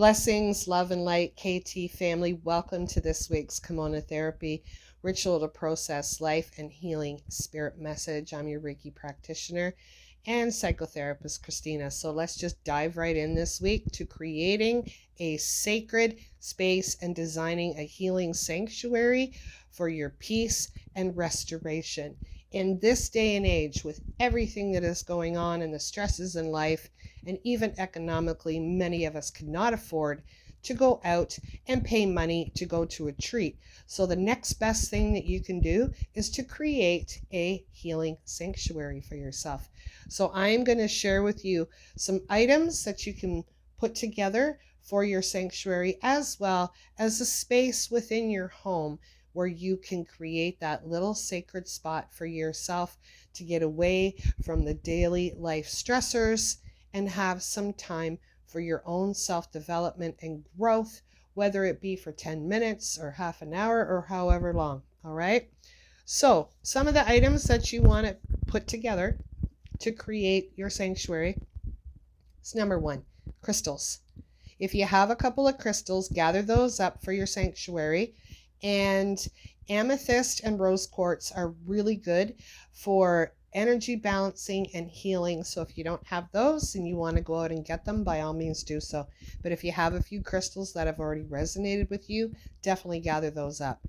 Blessings, love, and light, KT family. Welcome to this week's Kimono Therapy Ritual to Process Life and Healing Spirit Message. I'm your Reiki practitioner and psychotherapist, Christina. So let's just dive right in this week to creating a sacred space and designing a healing sanctuary for your peace and restoration. In this day and age, with everything that is going on and the stresses in life, and even economically, many of us cannot afford to go out and pay money to go to a retreat. So the next best thing that you can do is to create a healing sanctuary for yourself. So I'm going to share with you some items that you can put together for your sanctuary, as well as a space within your home where you can create that little sacred spot for yourself to get away from the daily life stressors and have some time for your own self-development and growth, whether it be for 10 minutes or half an hour or however long. All right. So some of the items that you want to put together to create your sanctuary is number one, crystals. If you have a couple of crystals, gather those up for your sanctuary. And amethyst and rose quartz are really good for energy balancing and healing. So if you don't have those and you want to go out and get them, by all means do so. But if you have a few crystals that have already resonated with you, definitely gather those up.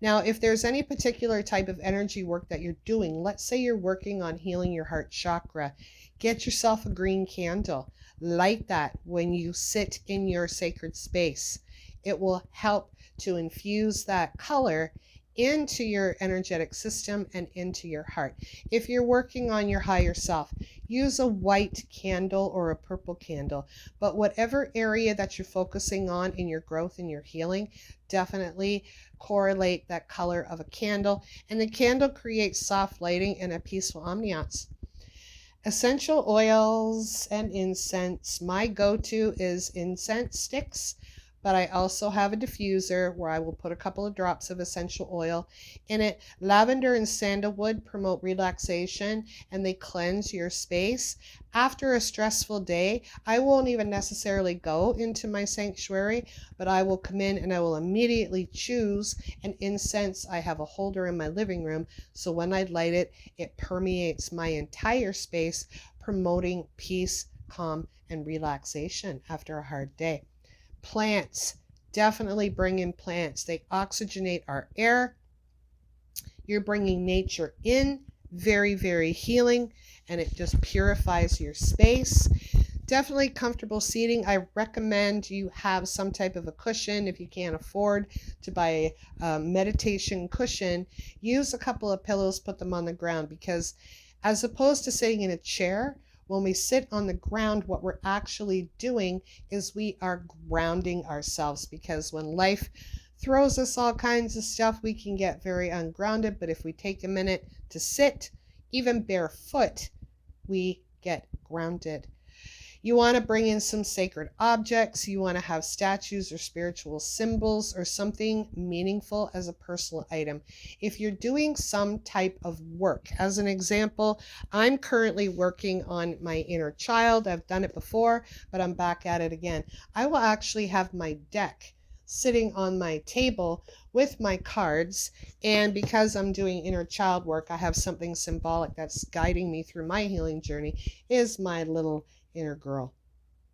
Now, if there's any particular type of energy work that you're doing, let's say you're working on healing your heart chakra, get yourself a green candle. Light that when you sit in your sacred space. It will help to infuse that color into your energetic system and into your heart. If you're working on your higher self, use a white candle or a purple candle. But whatever area that you're focusing on in your growth and your healing, definitely correlate that color of a candle. And the candle creates soft lighting and a peaceful ambiance. Essential oils and incense. My go-to is incense sticks. But I also have a diffuser where I will put a couple of drops of essential oil in it. Lavender and sandalwood promote relaxation and they cleanse your space. After a stressful day, I won't even necessarily go into my sanctuary, but I will come in and I will immediately choose an incense. I have a holder in my living room, so when I light it, it permeates my entire space, promoting peace, calm, and relaxation after a hard day. Plants, definitely bring in plants. They oxygenate our air. You're bringing nature in, very, very healing, and it just purifies your space. Definitely comfortable seating. I recommend you have some type of a cushion. If you can't afford to buy a meditation cushion, use a couple of pillows, put them on the ground, because as opposed to sitting in a chair, when we sit on the ground, what we're actually doing is we are grounding ourselves, because when life throws us all kinds of stuff, we can get very ungrounded. But if we take a minute to sit, even barefoot, we get grounded. You want to bring in some sacred objects. You want to have statues or spiritual symbols or something meaningful as a personal item. If you're doing some type of work, as an example, I'm currently working on my inner child. I've done it before, but I'm back at it again. I will actually have my deck sitting on my table with my cards, and because I'm doing inner child work, I have something symbolic that's guiding me through my healing journey, is my little inner girl,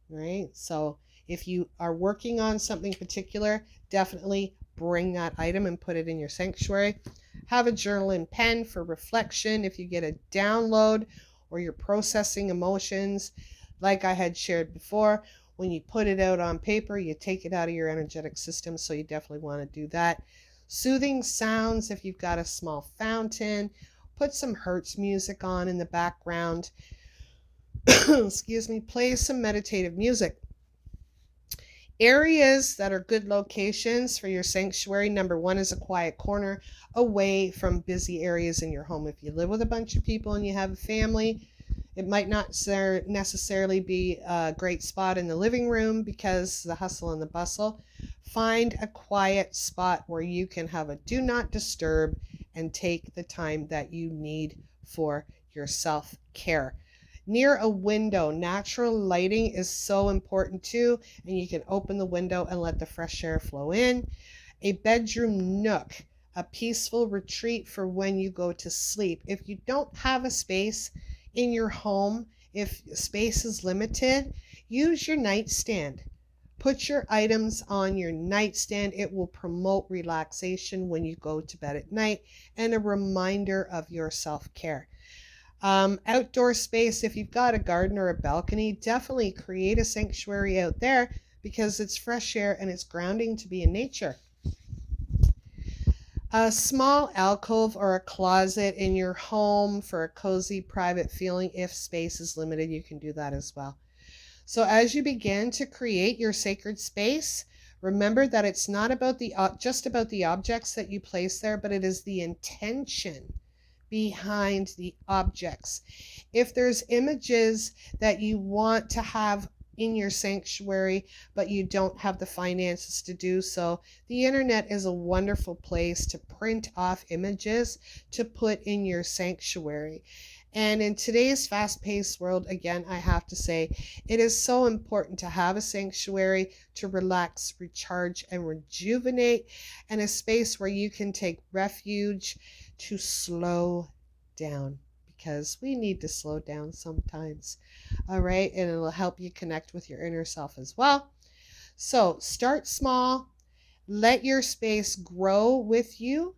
right? So if you are working on something particular, definitely bring that item and put it in your sanctuary. Have a journal and pen for reflection if you get a download or you're processing emotions. Like I had shared before, when you put it out on paper, you take it out of your energetic system, so you definitely want to do that. Soothing sounds, if you've got a small fountain, put some Hertz music on in the background. Excuse me, play some meditative music. Areas that are good locations for your sanctuary. Number one is a quiet corner away from busy areas in your home. If you live with a bunch of people and you have a family, it might not necessarily be a great spot in the living room because the hustle and the bustle. Find a quiet spot where you can have a do not disturb and take the time that you need for your self-care. Near a window, natural lighting is so important too, and you can open the window and let the fresh air flow in. A bedroom nook, a peaceful retreat for when you go to sleep. If you don't have a space in your home, if space is limited, use your nightstand. Put your items on your nightstand. It will promote relaxation when you go to bed at night and a reminder of your self-care. Outdoor space, if you've got a garden or a balcony, definitely create a sanctuary out there because it's fresh air and it's grounding to be in nature. A small alcove or a closet in your home for a cozy private feeling. If space is limited, you can do that as well. So as you begin to create your sacred space, remember that it's not about just about the objects that you place there, but it is the intention behind the objects. If there's images that you want to have in your sanctuary, but you don't have the finances to do so, the internet is a wonderful place to print off images to put in your sanctuary. And in today's fast-paced world, again, I have to say, it is so important to have a sanctuary to relax, recharge, and rejuvenate, and a space where you can take refuge to slow down, because we need to slow down sometimes. All right, and it'll help you connect with your inner self as well. So start small, let your space grow with you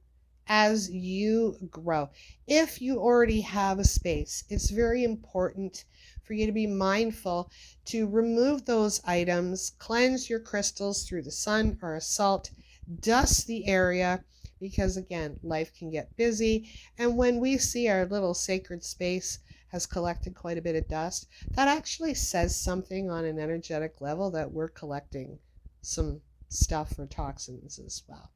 as you grow. If you already have a space, it's very important for you to be mindful to remove those items, cleanse your crystals through the sun or a salt, dust the area, because again, life can get busy. And when we see our little sacred space has collected quite a bit of dust, that actually says something on an energetic level that we're collecting some stuff or toxins as well.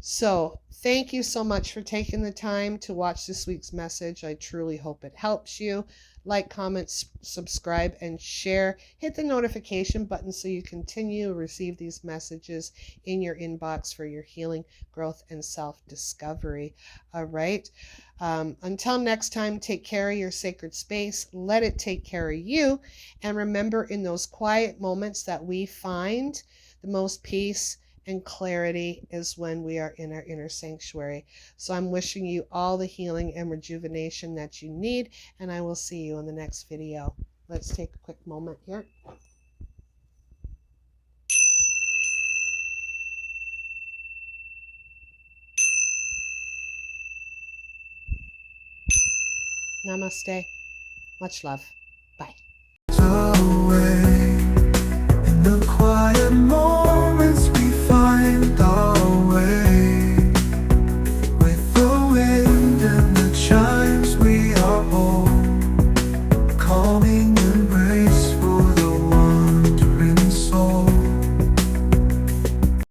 So thank you so much for taking the time to watch this week's message. I truly hope it helps you. Like, comment, subscribe, and share. Hit the notification button so you continue to receive these messages in your inbox for your healing, growth, and self-discovery. All right. Until next time, take care of your sacred space. Let it take care of you. And remember, in those quiet moments that we find the most peace and clarity is when we are in our inner sanctuary. So I'm wishing you all the healing and rejuvenation that you need, and I will see you in the next video. Let's take a quick moment here. Namaste. Much love.